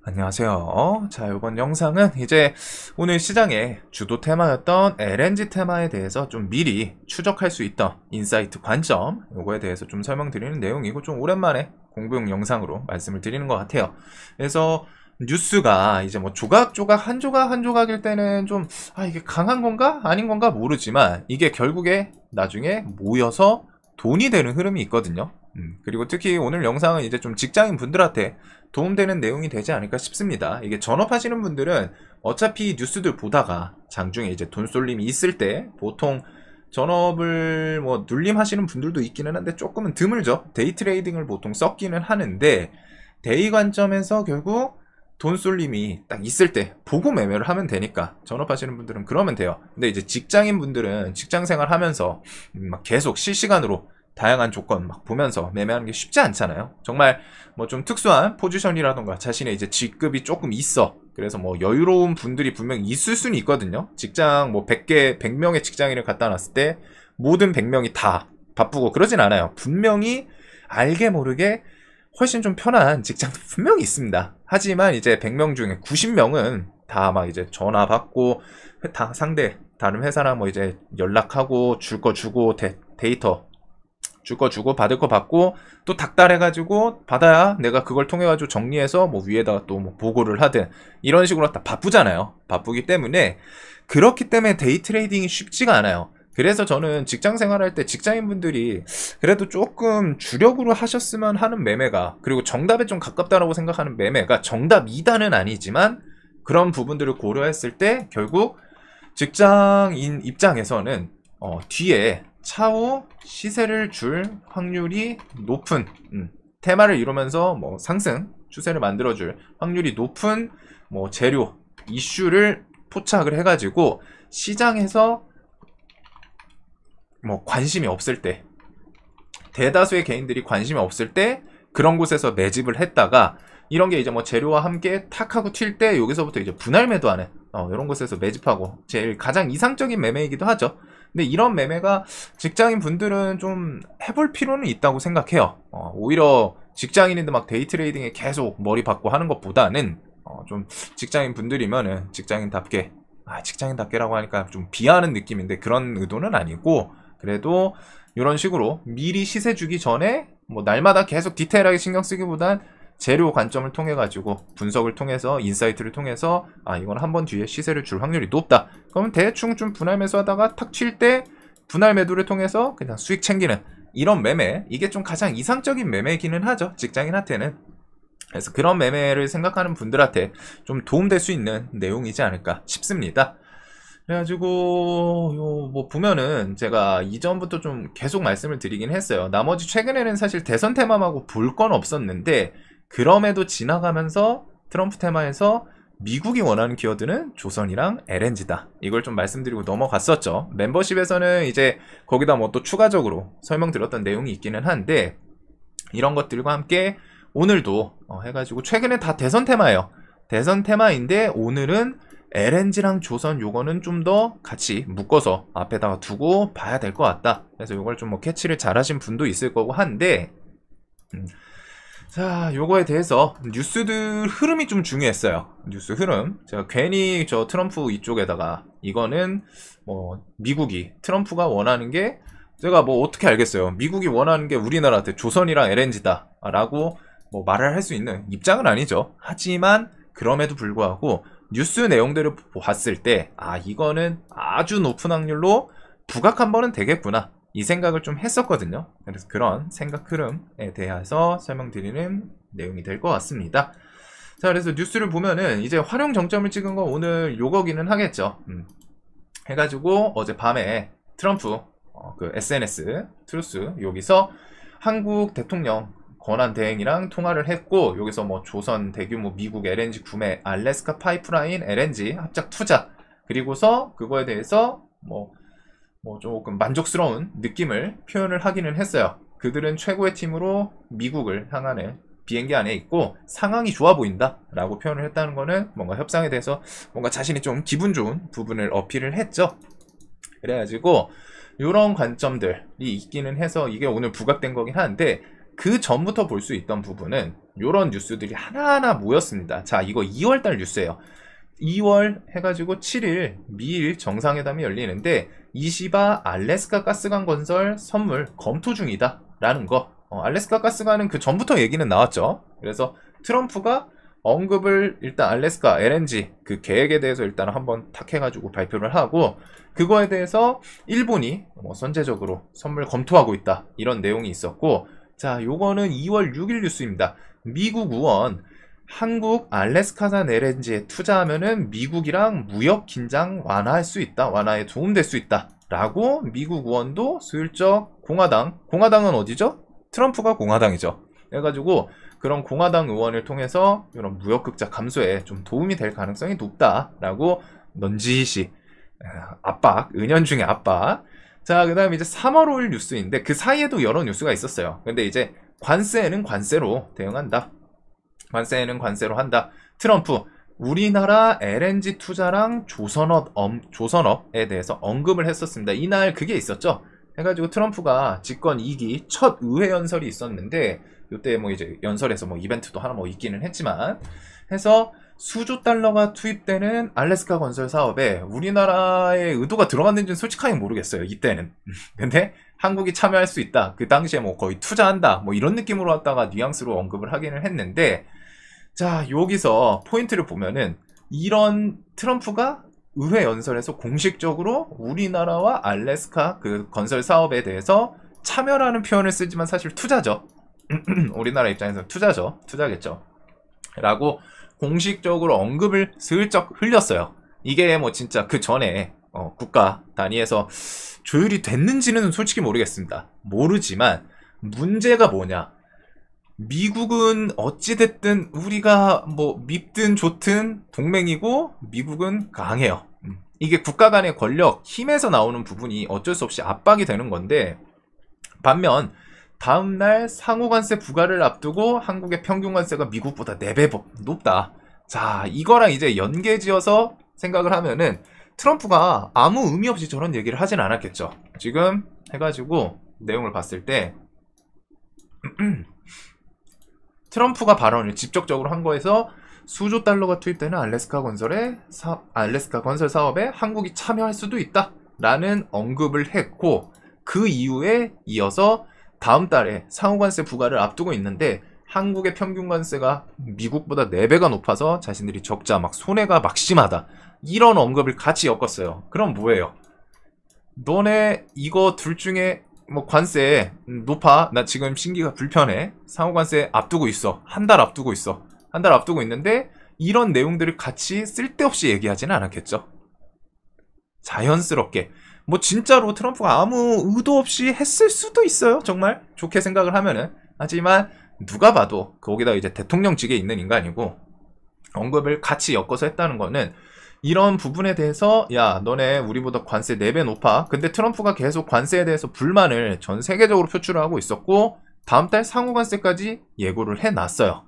안녕하세요. 자, 이번 영상은 이제 오늘 시장의 주도 테마였던 LNG 테마에 대해서 좀 미리 추적할 수 있던 인사이트 관점, 요거에 대해서 좀 설명드리는 내용이고, 좀 오랜만에 공부용 영상으로 말씀을 드리는 것 같아요. 그래서 뉴스가 이제 뭐 조각조각 한 조각 한 조각일 때는 좀 이게 강한 건가 아닌 건가 모르지만, 이게 결국에 나중에 모여서 돈이 되는 흐름이 있거든요. 그리고 특히 오늘 영상은 이제 좀 직장인 분들한테 도움되는 내용이 되지 않을까 싶습니다. 이게 전업하시는 분들은 어차피 뉴스들 보다가 장중에 이제 돈 쏠림이 있을 때, 보통 전업을 뭐 눌림하시는 분들도 있기는 한데 조금은 드물죠. 데이 트레이딩을 보통 썼기는 하는데, 데이 관점에서 결국 돈 쏠림이 딱 있을 때 보고 매매를 하면 되니까 전업하시는 분들은 그러면 돼요. 근데 이제 직장인 분들은 직장 생활 하면서 막 계속 실시간으로 다양한 조건 막 보면서 매매하는 게 쉽지 않잖아요. 정말 뭐 좀 특수한 포지션이라던가 자신의 이제 직급이 조금 있어, 그래서 뭐 여유로운 분들이 분명히 있을 수는 있거든요. 직장 뭐 100명의 직장인을 갖다 놨을 때 모든 100명이 다 바쁘고 그러진 않아요. 분명히 알게 모르게 훨씬 좀 편한 직장도 분명히 있습니다. 하지만 이제 100명 중에 90명은 다 막 이제 전화 받고 다른 회사랑 뭐 이제 연락하고 줄 거 주고 데이터 줄 거 주고 받을 거 받고 또 닥달해가지고 받아야 내가 그걸 통해가지고 정리해서 뭐 위에다가 또 뭐 보고를 하든 이런 식으로 다 바쁘잖아요. 바쁘기 때문에, 그렇기 때문에 데이 트레이딩이 쉽지가 않아요. 그래서 저는 직장 생활할 때 직장인분들이 그래도 조금 주력으로 하셨으면 하는 매매가, 그리고 정답에 좀 가깝다라고 생각하는 매매가, 정답 2단은 아니지만 그런 부분들을 고려했을 때 결국 직장인 입장에서는 뒤에 차후 시세를 줄 확률이 높은, 테마를 이루면서 뭐 상승 추세를 만들어줄 확률이 높은 뭐 재료 이슈를 포착을 해가지고 시장에서 뭐 관심이 없을 때, 대다수의 개인들이 관심이 없을 때 그런 곳에서 매집을 했다가, 이런 게 이제 뭐 재료와 함께 탁 하고 튈 때 여기서부터 이제 분할 매도하는 이런 곳에서 매집하고, 제일 가장 이상적인 매매이기도 하죠. 근데 이런 매매가 직장인 분들은 좀 해볼 필요는 있다고 생각해요. 오히려 직장인인데 막 데이 트레이딩에 계속 머리 받고 하는 것보다는 좀 직장인 분들이면은 직장인답게라고 하니까 좀 비하하는 느낌인데 그런 의도는 아니고, 그래도 이런 식으로 미리 시세 주기 전에 뭐 날마다 계속 디테일하게 신경 쓰기보단 재료 관점을 통해 가지고 분석을 통해서 인사이트를 통해서 이건 한 번 뒤에 시세를 줄 확률이 높다, 그러면 대충 좀 분할 매수하다가 탁 칠 때 분할 매도를 통해서 그냥 수익 챙기는 이런 매매, 이게 좀 가장 이상적인 매매이기는 하죠, 직장인한테는. 그래서 그런 매매를 생각하는 분들한테 좀 도움될 수 있는 내용이지 않을까 싶습니다. 그래가지고 뭐 보면은 제가 이전부터 좀 계속 말씀을 드리긴 했어요. 나머지 최근에는 사실 대선 테마하고 볼 건 없었는데, 그럼에도 지나가면서 트럼프 테마에서 미국이 원하는 키워드는 조선이랑 LNG다, 이걸 좀 말씀드리고 넘어갔었죠. 멤버십에서는 이제 거기다 뭐 또 추가적으로 설명드렸던 내용이 있기는 한데, 이런 것들과 함께 오늘도 해가지고, 최근에 다 대선 테마예요. 대선 테마인데 오늘은 LNG랑 조선, 요거는 좀 더 같이 묶어서 앞에다가 두고 봐야 될 것 같다. 그래서 요걸 좀 뭐 캐치를 잘 하신 분도 있을 거고 한데, 자, 요거에 대해서 뉴스들 흐름이 좀 중요했어요. 뉴스 흐름. 제가 괜히 저 트럼프 이쪽에다가 이거는 뭐 미국이, 트럼프가 원하는 게, 제가 뭐 어떻게 알겠어요. 미국이 원하는 게 우리나라한테 조선이랑 LNG다 라고 뭐 말을 할 수 있는 입장은 아니죠. 하지만 그럼에도 불구하고 뉴스 내용들을 봤을 때 이거는 아주 높은 확률로 부각 한 번은 되겠구나, 이 생각을 좀 했었거든요. 그래서 그런 생각 흐름에 대해서 설명드리는 내용이 될 것 같습니다. 자, 그래서 뉴스를 보면은 이제 활용 정점을 찍은 건 오늘 요거기는 하겠죠. 해가지고 어젯밤에 트럼프 그 SNS 트루스 여기서 한국 대통령 권한 대행이랑 통화를 했고, 여기서 뭐 조선 대규모 미국 LNG 구매, 알래스카 파이프라인 LNG 합작 투자, 그리고서 그거에 대해서 뭐 조금 만족스러운 느낌을 표현을 하기는 했어요. 그들은 최고의 팀으로 미국을 향하는 비행기 안에 있고 상황이 좋아 보인다 라고 표현을 했다는 거는 뭔가 협상에 대해서 뭔가 자신이 좀 기분 좋은 부분을 어필을 했죠. 그래가지고 이런 관점들이 있기는 해서 이게 오늘 부각된 거긴 한데, 그 전부터 볼 수 있던 부분은 요런 뉴스들이 하나하나 모였습니다. 자, 이거 2월달 뉴스예요. 2월 해가지고 7일 미일 정상회담이 열리는데 이시바 알래스카 가스관 건설 선물 검토 중이다 라는 거. 알래스카 가스관은 그 전부터 얘기는 나왔죠. 그래서 트럼프가 언급을 일단 알래스카 LNG 그 계획에 대해서 일단 한번 탁 해가지고 발표를 하고, 그거에 대해서 일본이 선제적으로 선물 검토하고 있다 이런 내용이 있었고, 자, 요거는 2월 6일 뉴스입니다. 미국 의원 한국 알래스카산 LNG에 투자하면은 미국이랑 무역 긴장 완화할 수 있다, 완화에 도움될 수 있다 라고 미국 의원도 슬쩍 공화당은 어디죠? 트럼프가 공화당이죠. 그래가지고 그런 공화당 의원을 통해서 이런 무역 극자 감소에 좀 도움이 될 가능성이 높다라고 넌지시 압박, 은연중의 압박. 자, 그 다음에 이제 3월 5일 뉴스인데 그 사이에도 여러 뉴스가 있었어요. 근데 이제 관세는 관세로 대응한다. 관세는 관세로 한다. 트럼프, 우리나라 LNG 투자랑 조선업에 대해서 언급을 했었습니다. 이날 그게 있었죠. 해가지고 트럼프가 집권 2기 첫 의회 연설이 있었는데, 이때 뭐 이제 연설에서 뭐 이벤트도 하나 뭐 있기는 했지만, 해서 수조 달러가 투입되는 알래스카 건설 사업에 우리나라의 의도가 들어갔는지는 솔직하게 모르겠어요, 이때는. 근데 한국이 참여할 수 있다. 그 당시에 뭐 거의 투자한다. 뭐 이런 느낌으로 왔다가 뉘앙스로 언급을 하기는 했는데, 자, 여기서 포인트를 보면은 이런 트럼프가 의회 연설에서 공식적으로 우리나라와 알래스카 그 건설 사업에 대해서 참여라는 표현을 쓰지만 사실 투자죠. 우리나라 입장에서 투자죠. 투자겠죠. 라고 공식적으로 언급을 슬쩍 흘렸어요. 이게 뭐 진짜 그 전에 국가 단위에서 조율이 됐는지는 솔직히 모르겠습니다. 모르지만 문제가 뭐냐. 미국은 어찌됐든 우리가 뭐 밉든 좋든 동맹이고 미국은 강해요. 이게 국가 간의 권력, 힘에서 나오는 부분이 어쩔 수 없이 압박이 되는 건데, 반면 다음날 상호관세 부과를 앞두고 한국의 평균관세가 미국보다 4배 높다. 자, 이거랑 이제 연계지어서 생각을 하면은 트럼프가 아무 의미 없이 저런 얘기를 하진 않았겠죠. 지금 해가지고 내용을 봤을 때 트럼프가 발언을 직접적으로 한 거에서 수조 달러가 투입되는 알래스카 건설 사업에 한국이 참여할 수도 있다라는 언급을 했고, 그 이후에 이어서 다음 달에 상호관세 부과를 앞두고 있는데 한국의 평균관세가 미국보다 4배가 높아서 자신들이 적자, 막 손해가 막심하다, 이런 언급을 같이 엮었어요. 그럼 뭐예요? 너네 이거 둘 중에 뭐 관세 높아, 나 지금 신기가 불편해, 상호관세 앞두고 있어, 한 달 앞두고 있어, 한 달 앞두고 있는데 이런 내용들을 같이 쓸데없이 얘기하지는 않았겠죠. 자연스럽게 뭐 진짜로 트럼프가 아무 의도 없이 했을 수도 있어요. 정말 좋게 생각을 하면은. 하지만 누가 봐도 거기다 이제 대통령직에 있는 인간이고 언급을 같이 엮어서 했다는 거는 이런 부분에 대해서 야, 너네 우리보다 관세 4배 높아. 근데 트럼프가 계속 관세에 대해서 불만을 전 세계적으로 표출을 하고 있었고 다음 달 상호관세까지 예고를 해놨어요.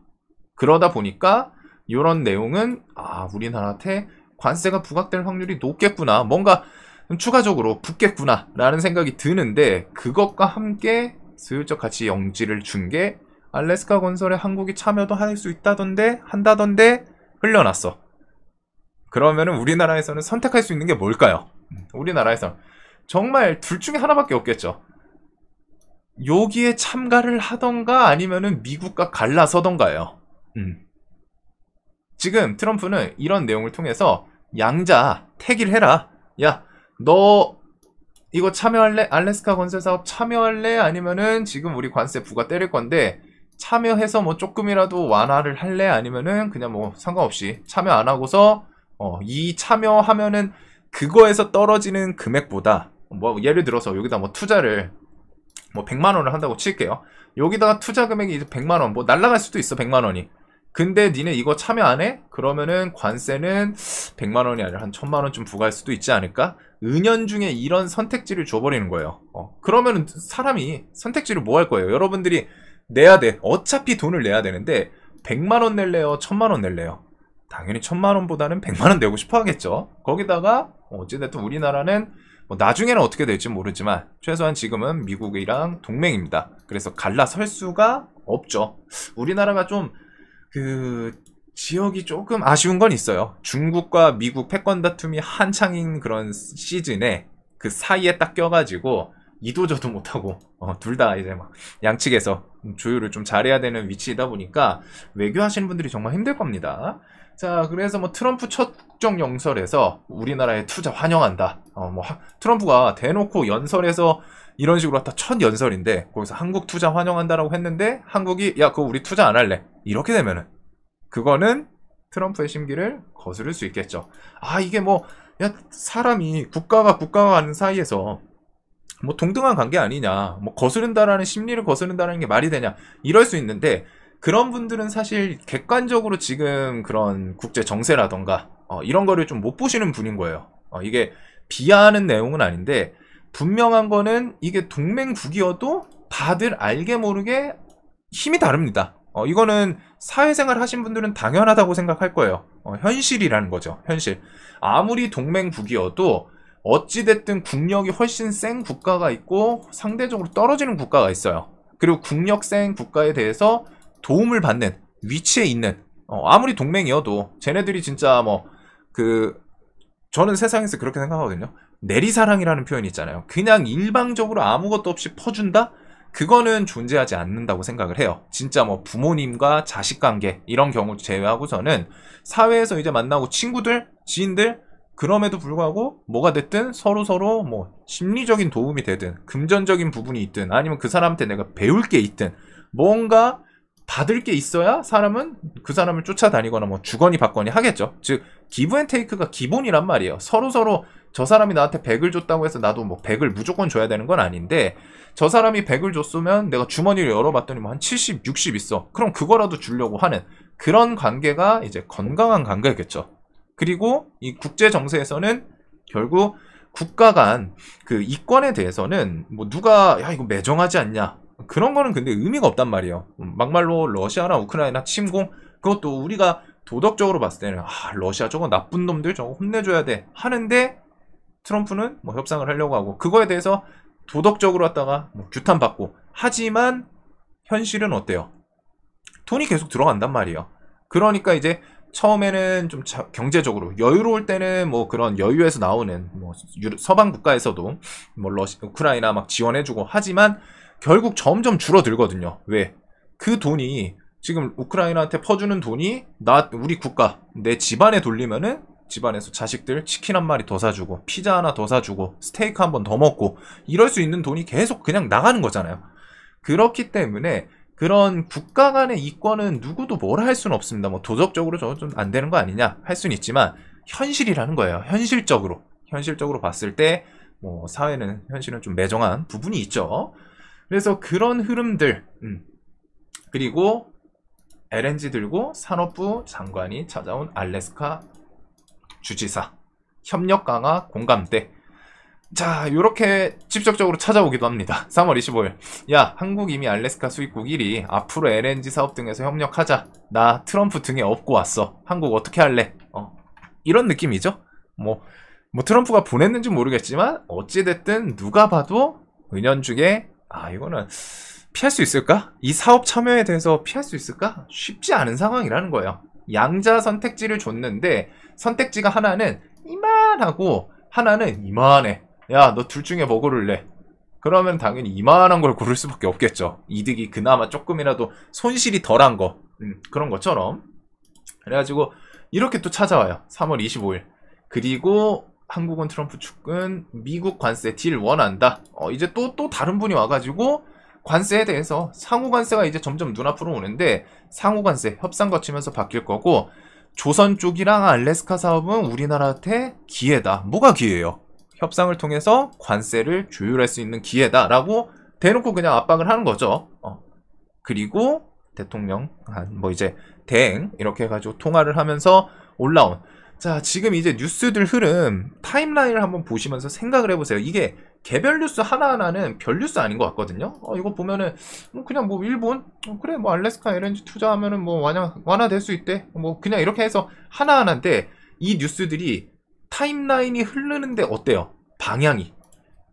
그러다 보니까 이런 내용은 우리나라한테 관세가 부각될 확률이 높겠구나, 뭔가 추가적으로 붙겠구나 라는 생각이 드는데, 그것과 함께 슬쩍 같이 영지를 준 게 알래스카 건설에 한국이 참여도 할 수 있다던데 한다던데 흘려놨어. 그러면은 우리나라에서는 선택할 수 있는 게 뭘까요? 우리나라에서는 정말 둘 중에 하나밖에 없겠죠. 여기에 참가를 하던가 아니면은 미국과 갈라서던가예요. 지금 트럼프는 이런 내용을 통해서 양자 택일 해라. 야, 너 이거 참여할래? 알래스카 건설 사업 참여할래? 아니면은 지금 우리 관세 부과 때릴 건데 참여해서 뭐 조금이라도 완화를 할래? 아니면은 그냥 뭐 상관없이 참여 안 하고서 이 참여하면은 그거에서 떨어지는 금액보다 뭐 예를 들어서 여기다 뭐 투자를 뭐 100만 원을 한다고 칠게요. 여기다가 투자 금액이 이제 100만 원, 뭐 날라갈 수도 있어 100만 원이. 근데 니네 이거 참여 안 해? 그러면은 관세는 100만 원이 아니라 한 1000만 원쯤 부과할 수도 있지 않을까? 은연중에 이런 선택지를 줘버리는 거예요. 그러면은 사람이 선택지를 뭐 할 거예요? 여러분들이 내야 돼. 어차피 돈을 내야 되는데 100만 원 낼래요? 1000만 원 낼래요? 당연히 1000만 원보다는 100만 원 내고 싶어 하겠죠. 거기다가 어찌됐든 우리나라는 뭐 나중에는 어떻게 될지 모르지만 최소한 지금은 미국이랑 동맹입니다. 그래서 갈라설 수가 없죠. 우리나라가 좀 그 지역이 조금 아쉬운 건 있어요. 중국과 미국 패권 다툼이 한창인 그런 시즌에 그 사이에 딱 껴가지고 이도저도 못하고 둘 다 이제 막 양측에서 조율을 좀 잘해야 되는 위치이다 보니까 외교하시는 분들이 정말 힘들 겁니다. 자, 그래서 뭐 트럼프 첫 국정 연설에서 우리나라에 투자 환영한다. 뭐 트럼프가 대놓고 연설에서 이런 식으로 갖다 첫 연설인데 거기서 한국 투자 환영한다라고 했는데 한국이 야 그거 우리 투자 안 할래. 이렇게 되면은 그거는 트럼프의 심기를 거스를 수 있겠죠. 아 이게 뭐 야 사람이 국가가 가는 사이에서 뭐 동등한 관계 아니냐, 뭐 거스른다라는 심리를 거스른다는 게 말이 되냐 이럴 수 있는데 그런 분들은 사실 객관적으로 지금 그런 국제 정세라던가 이런 거를 좀 못 보시는 분인 거예요. 이게 비하하는 내용은 아닌데 분명한 거는 이게 동맹국이어도 다들 알게 모르게 힘이 다릅니다. 이거는 사회생활 하신 분들은 당연하다고 생각할 거예요. 현실이라는 거죠. 현실. 아무리 동맹국이어도 어찌됐든 국력이 훨씬 센 국가가 있고 상대적으로 떨어지는 국가가 있어요. 그리고 국력 센 국가에 대해서 도움을 받는 위치에 있는 아무리 동맹이어도 쟤네들이 진짜 저는 세상에서 그렇게 생각하거든요. 내리사랑이라는 표현이 있잖아요. 그냥 일방적으로 아무것도 없이 퍼준다? 그거는 존재하지 않는다고 생각을 해요. 진짜 뭐 부모님과 자식 관계 이런 경우 제외하고서는 사회에서 이제 만나고 친구들, 지인들 그럼에도 불구하고 뭐가 됐든 서로 뭐 심리적인 도움이 되든 금전적인 부분이 있든 아니면 그 사람한테 내가 배울 게 있든 뭔가 받을 게 있어야 사람은 그 사람을 쫓아다니거나 뭐 주거니 받거니 하겠죠. 즉 기브 앤 테이크가 기본이란 말이에요. 서로 저 사람이 나한테 100을 줬다고 해서 나도 뭐 100을 무조건 줘야 되는 건 아닌데 저 사람이 100을 줬으면 내가 주머니를 열어봤더니 뭐 한 70, 60 있어. 그럼 그거라도 주려고 하는 그런 관계가 이제 건강한 관계겠죠. 그리고 이 국제 정세에서는 결국 국가 간 그 이권에 대해서는 뭐 누가 야 이거 매정하지 않냐 그런 거는 근데 의미가 없단 말이에요. 막말로 러시아나 우크라이나 침공 그것도 우리가 도덕적으로 봤을 때는 러시아 저거 나쁜 놈들 저거 혼내줘야 돼 하는데 트럼프는 뭐 협상을 하려고 하고 그거에 대해서 도덕적으로 왔다가 뭐 규탄받고 하지만 현실은 어때요? 돈이 계속 들어간단 말이에요. 그러니까 이제 처음에는 좀 경제적으로 여유로울 때는 뭐 그런 여유에서 나오는 뭐 서방 국가에서도 뭐 우크라이나 막 지원해주고 하지만 결국 점점 줄어들거든요. 왜? 그 돈이 지금 우크라이나한테 퍼주는 돈이 우리 국가 내 집안에 돌리면은 집안에서 자식들 치킨 한 마리 더 사주고 피자 하나 더 사주고 스테이크 한 번 더 먹고 이럴 수 있는 돈이 계속 그냥 나가는 거잖아요. 그렇기 때문에 그런 국가 간의 이권은 누구도 뭐라 할 수는 없습니다. 뭐 도덕적으로 저거 좀 안 되는 거 아니냐 할 수는 있지만 현실이라는 거예요. 현실적으로 봤을 때 뭐 사회는 현실은 좀 매정한 부분이 있죠. 그래서 그런 흐름들 그리고 LNG 들고 산업부 장관이 찾아온 알래스카 주지사 협력 강화 공감대 자 요렇게 직접적으로 찾아오기도 합니다. 3월 25일 야 한국 이미 알래스카 수입국 1위 앞으로 LNG 사업 등에서 협력하자 나 트럼프 등에 업고 왔어 한국 어떻게 할래 이런 느낌이죠. 뭐 트럼프가 보냈는지 모르겠지만 어찌됐든 누가 봐도 은연중에 이거는 피할 수 있을까? 이 사업 참여에 대해서 피할 수 있을까? 쉽지 않은 상황이라는 거예요. 양자 선택지를 줬는데 선택지가 하나는 이만하고 하나는 이만해. 야, 너 둘 중에 뭐 고를래? 그러면 당연히 이만한 걸 고를 수밖에 없겠죠. 이득이 그나마 조금이라도 손실이 덜한 거. 그런 것처럼. 그래가지고 이렇게 또 찾아와요. 3월 25일. 그리고 한국은 트럼프 측은 미국 관세 딜 원한다. 이제 또 다른 분이 와가지고 관세에 대해서 상호 관세가 이제 점점 눈앞으로 오는데 상호 관세 협상 거치면서 바뀔 거고 조선 쪽이랑 알래스카 사업은 우리나라한테 기회다. 뭐가 기회예요? 협상을 통해서 관세를 조율할 수 있는 기회다라고 대놓고 그냥 압박을 하는 거죠. 그리고 대통령 뭐 이제 대행 이렇게 해가지고 통화를 하면서 올라온 자 지금 이제 뉴스들 흐름 타임라인을 한번 보시면서 생각을 해보세요. 이게 개별 뉴스 하나하나는 별 뉴스 아닌 것 같거든요. 이거 보면은 그냥 뭐 일본 그래 뭐 알래스카 LNG 투자하면은 뭐 완화될 수 있대 뭐 그냥 이렇게 해서 하나하나인데 이 뉴스들이 타임라인이 흐르는데 어때요? 방향이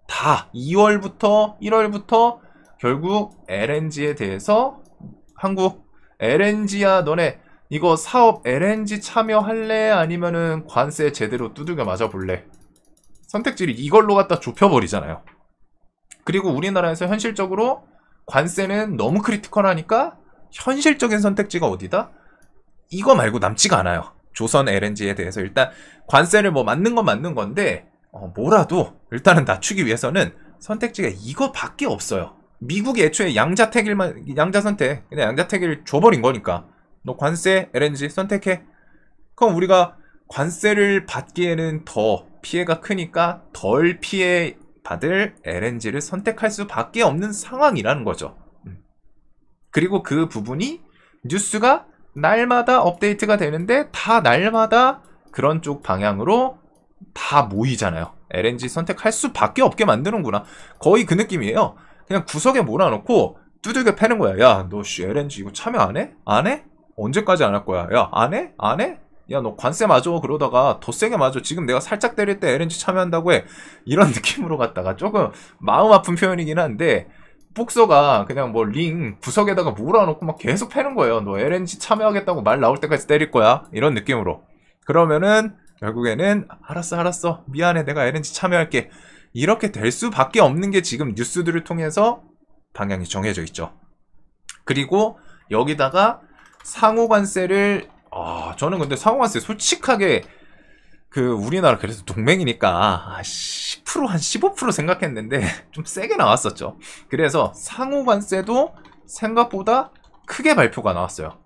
다 2월부터 1월부터 결국 LNG에 대해서 한국 LNG야 너네 이거 사업 LNG 참여할래? 아니면은 관세 제대로 두들겨 맞아볼래? 선택지를 이걸로 갖다 좁혀버리잖아요. 그리고 우리나라에서 현실적으로 관세는 너무 크리티컬하니까 현실적인 선택지가 어디다? 이거 말고 남지가 않아요. 조선 LNG에 대해서 일단 관세를 뭐 맞는 건 맞는 건데 뭐라도 일단은 낮추기 위해서는 선택지가 이거밖에 없어요. 미국이 애초에 양자선택 그냥 양자택일 줘버린 거니까 너 관세 LNG 선택해. 그럼 우리가 관세를 받기에는 더 피해가 크니까 덜 피해 받을 LNG를 선택할 수밖에 없는 상황이라는 거죠. 그리고 그 부분이 뉴스가 날마다 업데이트가 되는데 다 날마다 그런 쪽 방향으로 다 모이잖아요. LNG 선택할 수밖에 없게 만드는구나. 거의 그 느낌이에요. 그냥 구석에 몰아놓고 두들겨 패는 거야. 야, 너 LNG 이거 참여 안 해? 안 해? 언제까지 안 할 거야? 야, 안 해? 안 해? 야, 너 관세 맞아. 그러다가 더 세게 맞아. 지금 내가 살짝 때릴 때 LNG 참여한다고 해. 이런 느낌으로 갔다가 조금 마음 아픈 표현이긴 한데 복서가 그냥 뭐 링 구석에다가 몰아놓고 막 계속 패는 거예요. 너 LNG 참여하겠다고 말 나올 때까지 때릴 거야. 이런 느낌으로. 그러면은 결국에는 알았어 미안해 내가 LNG 참여할게. 이렇게 될 수밖에 없는 게 지금 뉴스들을 통해서 방향이 정해져 있죠. 그리고 여기다가 상호관세를 저는 근데 상호관세 솔직하게 그 우리나라 그래서 동맹이니까 10% 한 15% 생각했는데 좀 세게 나왔었죠. 그래서 상호관세도 생각보다 크게 발표가 나왔어요.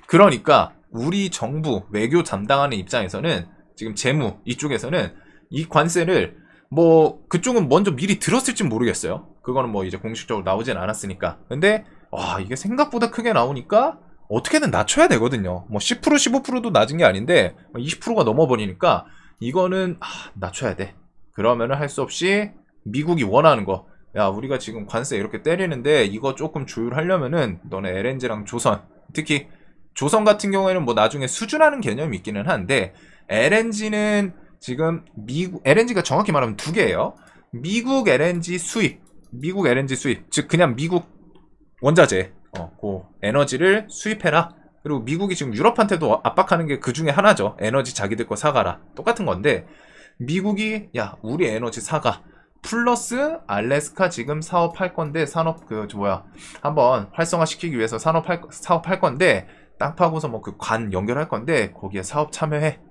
그러니까 우리 정부 외교 담당하는 입장에서는 지금 재무 이쪽에서는 이 관세를 뭐 그쪽은 먼저 미리 들었을지 모르겠어요. 그거는 뭐 이제 공식적으로 나오진 않았으니까. 근데 이게 생각보다 크게 나오니까 어떻게든 낮춰야 되거든요. 뭐 10% 15%도 낮은 게 아닌데 20%가 넘어버리니까 이거는 낮춰야 돼. 그러면은 할 수 없이 미국이 원하는 거. 야, 우리가 지금 관세 이렇게 때리는데 이거 조금 조율하려면은 너네 LNG랑 조선, 특히 조선 같은 경우에는 뭐 나중에 수준하는 개념이 있기는 한데 LNG는 지금 미국 LNG가 정확히 말하면 두 개예요. 미국 LNG 수입, 즉 그냥 미국 원자재, 그 에너지를 수입해라. 그리고 미국이 지금 유럽한테도 압박하는 게 그 중에 하나죠. 에너지 자기들 거 사가라. 똑같은 건데 미국이 야 우리 에너지 사가. 플러스 알래스카 지금 사업할 건데 한번 활성화시키기 위해서 사업할 건데 땅 파고서 뭐 그 관 연결할 건데 거기에 사업 참여해.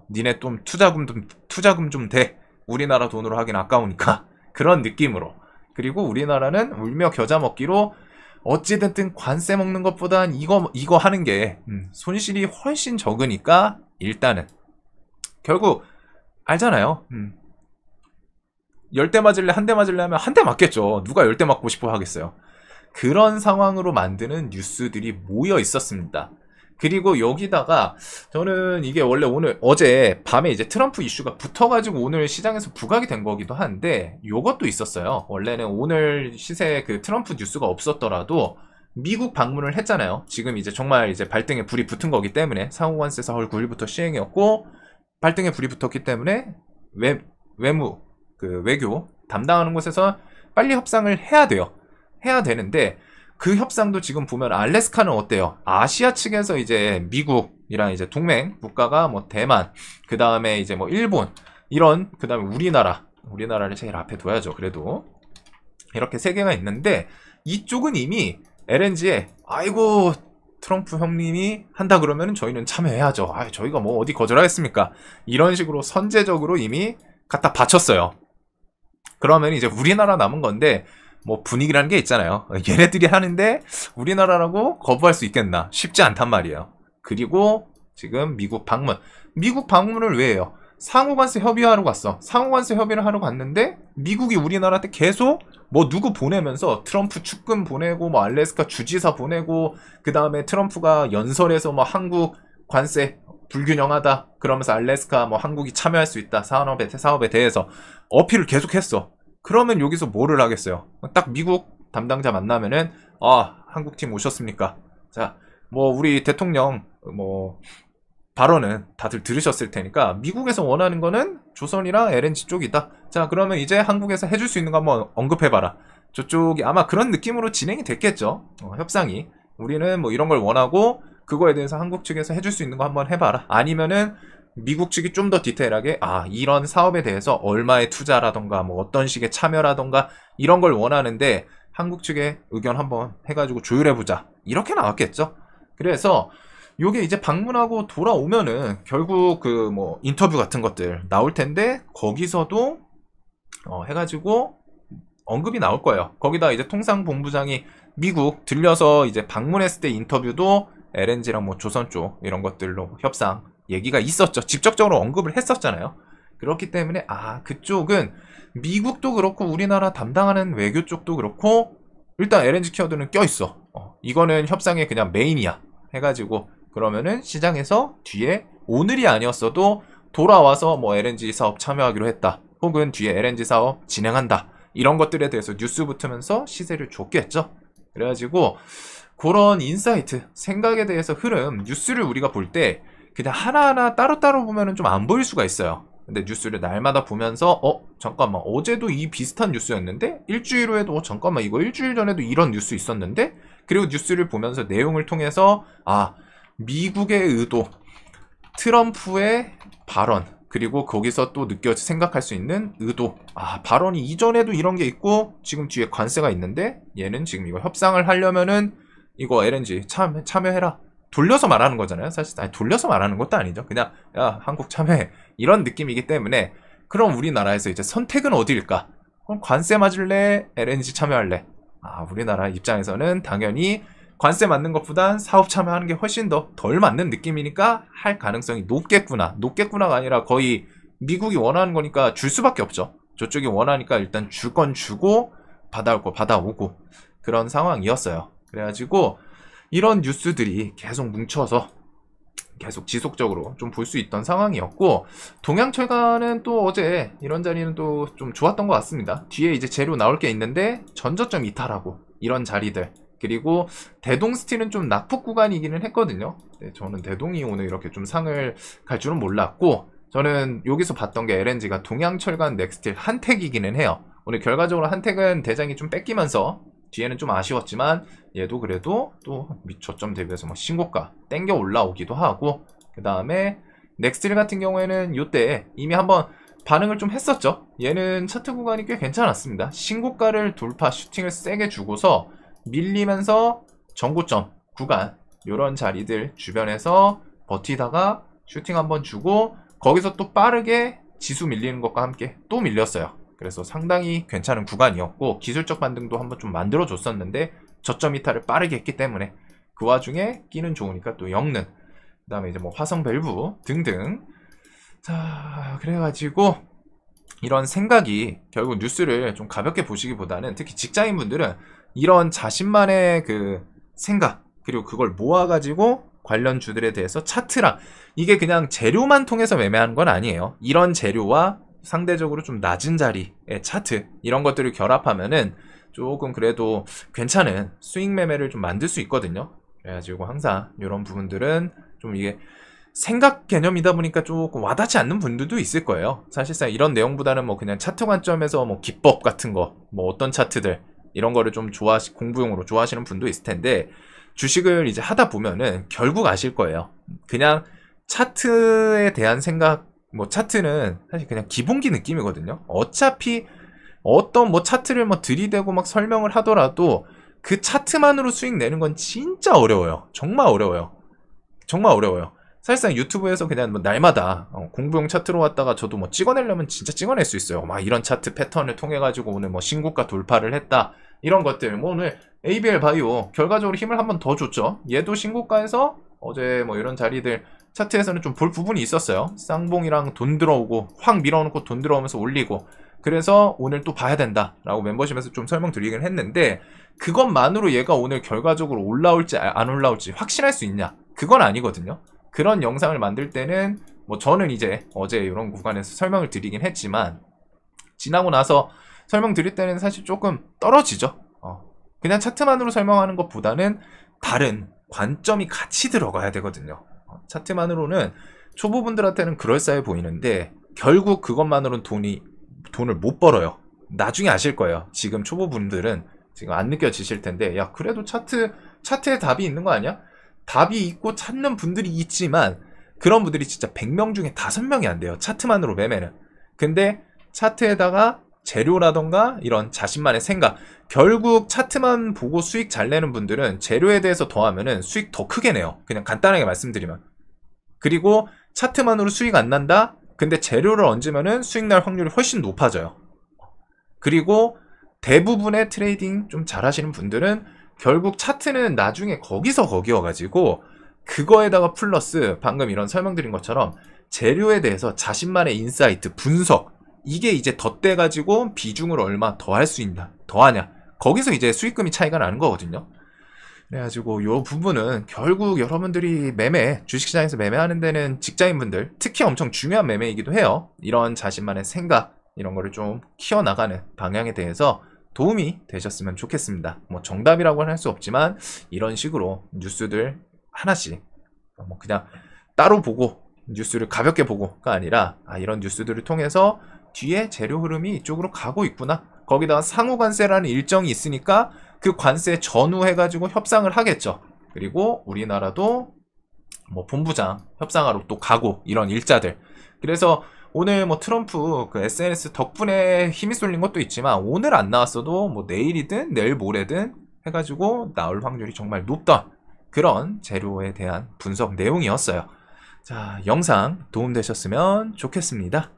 니네 좀 투자금 좀 대. 우리나라 돈으로 하긴 아까우니까. 그런 느낌으로. 그리고 우리나라는 울며 겨자 먹기로 어찌됐든 관세 먹는 것보단 이거 하는 게 손실이 훨씬 적으니까 일단은 결국 알잖아요. 10대 맞을래 한 대 맞을래 하면 한 대 맞겠죠. 누가 10대 맞고 싶어 하겠어요. 그런 상황으로 만드는 뉴스들이 모여 있었습니다. 그리고 여기다가 저는 이게 원래 어제 밤에 이제 트럼프 이슈가 붙어가지고 오늘 시장에서 부각이 된 거기도 한데 요것도 있었어요. 원래는 오늘 시세에 그 트럼프 뉴스가 없었더라도 미국 방문을 했잖아요. 지금 이제 정말 이제 발등에 불이 붙은 거기 때문에 상호관세 4월 9일부터 시행이었고 발등에 불이 붙었기 때문에 외교 담당하는 곳에서 빨리 협상을 해야 돼요. 해야 되는데 그 협상도 지금 보면 알래스카는 어때요? 아시아 측에서 이제 미국이랑 이제 동맹 국가가 뭐 대만, 그 다음에 이제 뭐 일본 이런 그 다음에 우리나라를 제일 앞에 둬야죠. 그래도 이렇게 세 개가 있는데 이쪽은 이미 LNG에 아이고 트럼프 형님이 한다 그러면 저희는 참여해야죠. 저희가 뭐 어디 거절하겠습니까? 이런 식으로 선제적으로 이미 갖다 바쳤어요. 그러면 이제 우리나라 남은 건데 뭐 분위기라는 게 있잖아요. 얘네들이 하는데 우리나라라고 거부할 수 있겠나? 쉽지 않단 말이에요. 그리고 지금 미국 방문을 왜 해요? 상호관세 협의하러 갔어. 상호관세 협의를 하러 갔는데 미국이 우리나라한테 계속 뭐 누구 보내면서 트럼프 축금 보내고 뭐 알래스카 주지사 보내고 그 다음에 트럼프가 연설에서 뭐 한국 관세 불균형하다 그러면서 알래스카 뭐 한국이 참여할 수 있다 사업에 대해서 어필을 계속했어. 그러면 여기서 뭐를 하겠어요? 딱 미국 담당자 만나면은 한국팀 오셨습니까? 자, 뭐 우리 대통령 뭐 발언은 다들 들으셨을 테니까 미국에서 원하는 거는 조선이랑 LNG 쪽이다. 자, 그러면 이제 한국에서 해줄 수 있는 거 한번 언급해봐라. 저쪽이 아마 그런 느낌으로 진행이 됐겠죠. 협상이. 우리는 뭐 이런 걸 원하고 그거에 대해서 한국 측에서 해줄 수 있는 거 한번 해봐라. 아니면은 미국 측이 좀 더 디테일하게 이런 사업에 대해서 얼마의 투자라던가 뭐 어떤 식의 참여라던가 이런 걸 원하는데 한국 측의 의견 한번 해가지고 조율해보자. 이렇게 나왔겠죠. 그래서 요게 이제 방문하고 돌아오면은 결국 그 뭐 인터뷰 같은 것들 나올 텐데 거기서도 해가지고 언급이 나올 거예요. 거기다 이제 통상본부장이 미국 들려서 이제 방문했을 때 인터뷰도 LNG랑 뭐 조선 쪽 이런 것들로 협상 얘기가 있었죠. 직접적으로 언급을 했었잖아요. 그렇기 때문에 그쪽은 미국도 그렇고 우리나라 담당하는 외교 쪽도 그렇고 일단 LNG 키워드는 껴있어. 이거는 협상의 그냥 메인이야 해가지고 그러면은 시장에서 뒤에 오늘이 아니었어도 돌아와서 뭐 LNG 사업 참여하기로 했다. 혹은 뒤에 LNG 사업 진행한다. 이런 것들에 대해서 뉴스 붙으면서 시세를 줬겠죠. 그래가지고 그런 인사이트, 생각에 대해서 흐름, 뉴스를 우리가 볼 때 그냥 하나하나 따로따로 보면은 좀 안 보일 수가 있어요. 근데 뉴스를 날마다 보면서 잠깐만 어제도 이 비슷한 뉴스였는데 일주일 후에도 잠깐만 이거 일주일 전에도 이런 뉴스 있었는데 그리고 뉴스를 보면서 내용을 통해서 미국의 의도, 트럼프의 발언 그리고 거기서 또 생각할 수 있는 의도 발언이 이전에도 이런 게 있고 지금 뒤에 관세가 있는데 얘는 지금 이거 협상을 하려면은 이거 LNG 참여해라 돌려서 말하는 거잖아요. 사실 돌려서 말하는 것도 아니죠. 그냥 야 한국 참여해 이런 느낌이기 때문에 그럼 우리나라에서 이제 선택은 어디일까? 그럼 관세 맞을래? LNG 참여할래? 우리나라 입장에서는 당연히 관세 맞는 것보단 사업 참여하는 게 훨씬 더 덜 맞는 느낌이니까 할 가능성이 높겠구나. 높겠구나가 아니라 거의 미국이 원하는 거니까 줄 수밖에 없죠. 저쪽이 원하니까 일단 줄 건 주고 받아올 거 받아오고 그런 상황이었어요. 그래가지고 이런 뉴스들이 계속 뭉쳐서 계속 지속적으로 좀 볼 수 있던 상황이었고 동양철강은 또 어제 이런 자리는 또 좀 좋았던 것 같습니다. 뒤에 이제 재료 나올 게 있는데 전저점 이탈하고 이런 자리들 그리고 대동스틸은 좀 낙폭 구간이기는 했거든요. 저는 대동이 오늘 이렇게 좀 상을 갈 줄은 몰랐고 저는 여기서 봤던 게 LNG가 동양철강 넥스틸 한택이기는 해요. 오늘 결과적으로 한택은 대장이 좀 뺏기면서 뒤에는 좀 아쉬웠지만 얘도 그래도 또 저점 대비해서 뭐 신고가 땡겨 올라오기도 하고 그 다음에 넥스틸 같은 경우에는 이때 이미 한번 반응을 좀 했었죠. 얘는 차트 구간이 꽤 괜찮았습니다. 신고가를 돌파 슈팅을 세게 주고서 밀리면서 전고점 구간 이런 자리들 주변에서 버티다가 슈팅 한번 주고 거기서 또 빠르게 지수 밀리는 것과 함께 또 밀렸어요. 그래서 상당히 괜찮은 구간이었고 기술적 반등도 한번 좀 만들어줬었는데 저점 이탈을 빠르게 했기 때문에 그 와중에 끼는 좋으니까 또 엮는 그 다음에 이제 뭐 화성 밸브 등등 자 그래가지고 이런 생각이 결국 뉴스를 좀 가볍게 보시기보다는 특히 직장인분들은 이런 자신만의 그 생각 그리고 그걸 모아가지고 관련 주들에 대해서 차트랑 이게 그냥 재료만 통해서 매매하는 건 아니에요. 이런 재료와 상대적으로 좀 낮은 자리의 차트 이런 것들을 결합하면은 조금 그래도 괜찮은 수익 매매를 좀 만들 수 있거든요. 그래가지고 항상 이런 부분들은 좀 이게 생각 개념이다 보니까 조금 와닿지 않는 분들도 있을 거예요. 사실상 이런 내용보다는 뭐 그냥 차트 관점에서 뭐 기법 같은 거, 뭐 어떤 차트들 이런 거를 좀 공부용으로 좋아하시는 분도 있을 텐데 주식을 이제 하다 보면은 결국 아실 거예요. 그냥 차트에 대한 생각, 뭐 차트는 사실 그냥 기본기 느낌이거든요. 어차피 어떤 뭐 차트를 뭐 들이대고 막 설명을 하더라도 그 차트만으로 수익 내는 건 진짜 어려워요. 정말 어려워요. 정말 어려워요. 사실상 유튜브에서 그냥 뭐 날마다 공부용 차트로 왔다가 저도 뭐 찍어내려면 진짜 찍어낼 수 있어요. 막 이런 차트 패턴을 통해 가지고 오늘 뭐 신고가 돌파를 했다 이런 것들. 뭐 오늘 ABL 바이오 결과적으로 힘을 한번 더 줬죠. 얘도 신고가에서 어제 뭐 이런 자리들 차트에서는 좀 볼 부분이 있었어요. 쌍봉이랑 돈 들어오고 확 밀어놓고 돈 들어오면서 올리고 그래서 오늘 또 봐야 된다 라고 멤버십에서 좀 설명드리긴 했는데 그것만으로 얘가 오늘 결과적으로 올라올지 안 올라올지 확신할 수 있냐? 그건 아니거든요. 그런 영상을 만들 때는 뭐 저는 이제 어제 이런 구간에서 설명을 드리긴 했지만 지나고 나서 설명드릴 때는 사실 조금 떨어지죠. 그냥 차트만으로 설명하는 것보다는 다른 관점이 같이 들어가야 되거든요. 차트만으로는 초보분들한테는 그럴싸해 보이는데 결국 그것만으로는 돈을 못 벌어요. 나중에 아실 거예요. 지금 초보분들은 지금 안 느껴지실 텐데, 야, 그래도 차트에 답이 있는 거 아니야? 답이 있고 찾는 분들이 있지만 그런 분들이 진짜 100명 중에 5명이 안 돼요. 차트만으로 매매는. 근데 차트에다가 재료라던가 이런 자신만의 생각, 결국 차트만 보고 수익 잘 내는 분들은 재료에 대해서 더하면은 수익 더 크게 내요. 그냥 간단하게 말씀드리면. 그리고 차트만으로 수익 안 난다? 근데 재료를 얹으면은 수익 날 확률이 훨씬 높아져요. 그리고 대부분의 트레이딩 좀 잘하시는 분들은 결국 차트는 나중에 거기서 거기여가지고 그거에다가 플러스 방금 이런 설명드린 것처럼 재료에 대해서 자신만의 인사이트, 분석, 이게 이제 덧대가지고 비중을 얼마 더 할 수 있나, 더하냐, 거기서 이제 수익금이 차이가 나는 거거든요. 그래가지고 요 부분은 결국 여러분들이 주식시장에서 매매하는 데는 직장인분들 특히 엄청 중요한 매매이기도 해요. 이런 자신만의 생각, 이런 거를 좀 키워나가는 방향에 대해서 도움이 되셨으면 좋겠습니다. 뭐 정답이라고는 할 수 없지만 이런 식으로 뉴스들 하나씩 뭐 그냥 따로 보고 뉴스를 가볍게 보고가 아니라 이런 뉴스들을 통해서 뒤에 재료 흐름이 이쪽으로 가고 있구나. 거기다가 상호 관세라는 일정이 있으니까 그 관세 전후해가지고 협상을 하겠죠. 그리고 우리나라도 뭐 본부장 협상하러 또 가고 이런 일자들. 그래서 오늘 뭐 트럼프 그 SNS 덕분에 힘이 쏠린 것도 있지만 오늘 안 나왔어도 뭐 내일이든 내일 모레든 해가지고 나올 확률이 정말 높다. 그런 재료에 대한 분석 내용이었어요. 자, 영상 도움되셨으면 좋겠습니다.